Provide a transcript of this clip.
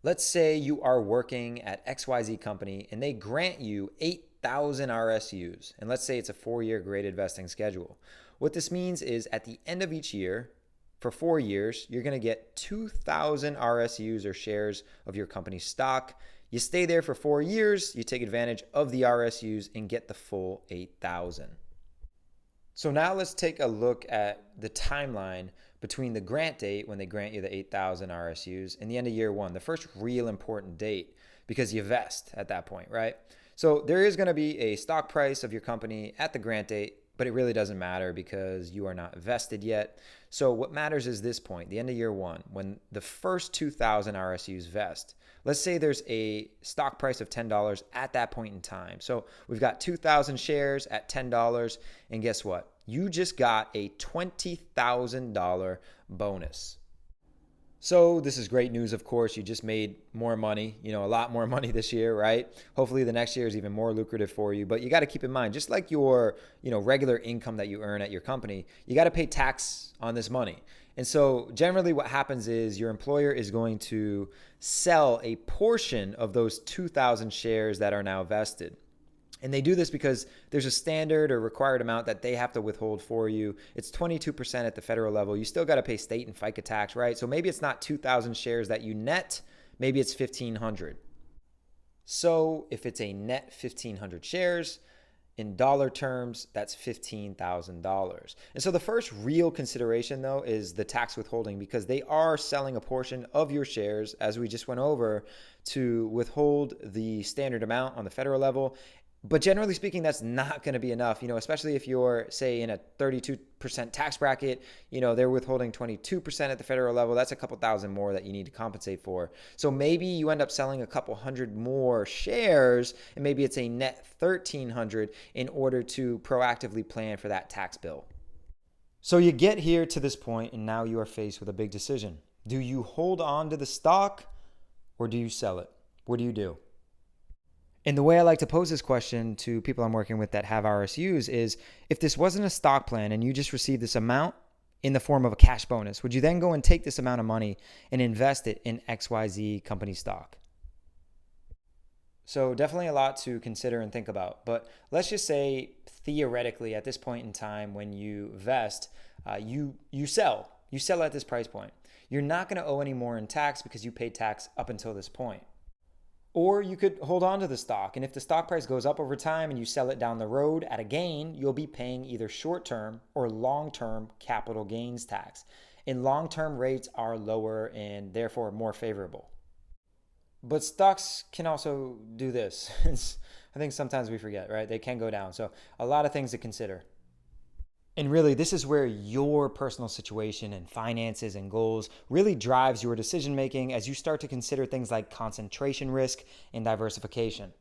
Let's say you are working at XYZ company and they grant you 8,000 RSUs. And let's say it's a 4-year graded vesting schedule. What this means is at the end of each year, for 4 years, you're going to get 2,000 RSUs or shares of your company's stock. You stay there for 4 years, you take advantage of the RSUs and get the full 8,000. So now let's take a look at the timeline between the grant date when they grant you the 8,000 RSUs and the end of year one, the first real important date, because you vest at that point, right? So there is going to be a stock price of your company at the grant date, but it really doesn't matter because you are not vested yet. So what matters is this point, the end of year one, when the first 2,000 RSUs vest. Let's say there's a stock price of $10 at that point in time. So we've got 2,000 shares at $10, and guess what? You just got a $20,000 bonus. So this is great news, of course. You just made more money, a lot more money this year, right? Hopefully the next year is even more lucrative for you. But you got to keep in mind, just like your, regular income that you earn at your company, you got to pay tax on this money. And so generally what happens is your employer is going to sell a portion of those 2,000 shares that are now vested. And they do this because there's a standard or required amount that they have to withhold for you. It's 22% at the federal level. You still got to pay state and FICA tax, right? So maybe it's not 2,000 shares that you net, maybe it's 1,500. So if it's a net 1,500 shares, in dollar terms, that's $15,000. And so the first real consideration, though, is the tax withholding, because they are selling a portion of your shares, as we just went over, to withhold the standard amount on the federal level. But generally speaking, that's not going to be enough, especially if you're, say, in a 32% tax bracket, they're withholding 22% at the federal level. That's a couple thousand more that you need to compensate for. So maybe you end up selling a couple hundred more shares, and maybe it's a net 1,300 in order to proactively plan for that tax bill. So you get here to this point, and now you are faced with a big decision. Do you hold on to the stock or do you sell it? What do you do? And the way I like to pose this question to people I'm working with that have RSUs is, if this wasn't a stock plan and you just received this amount in the form of a cash bonus, would you then go and take this amount of money and invest it in XYZ company stock? So definitely a lot to consider and think about. But let's just say theoretically at this point in time when you vest, you sell. You sell at this price point. You're not going to owe any more in tax because you paid tax up until this point. Or you could hold on to the stock, and if the stock price goes up over time and you sell it down the road at a gain, you'll be paying either short-term or long-term capital gains tax. And long-term rates are lower and therefore more favorable. But stocks can also do this. I think sometimes we forget, right? They can go down. So a lot of things to consider. And really, this is where your personal situation and finances and goals really drives your decision making as you start to consider things like concentration risk and diversification.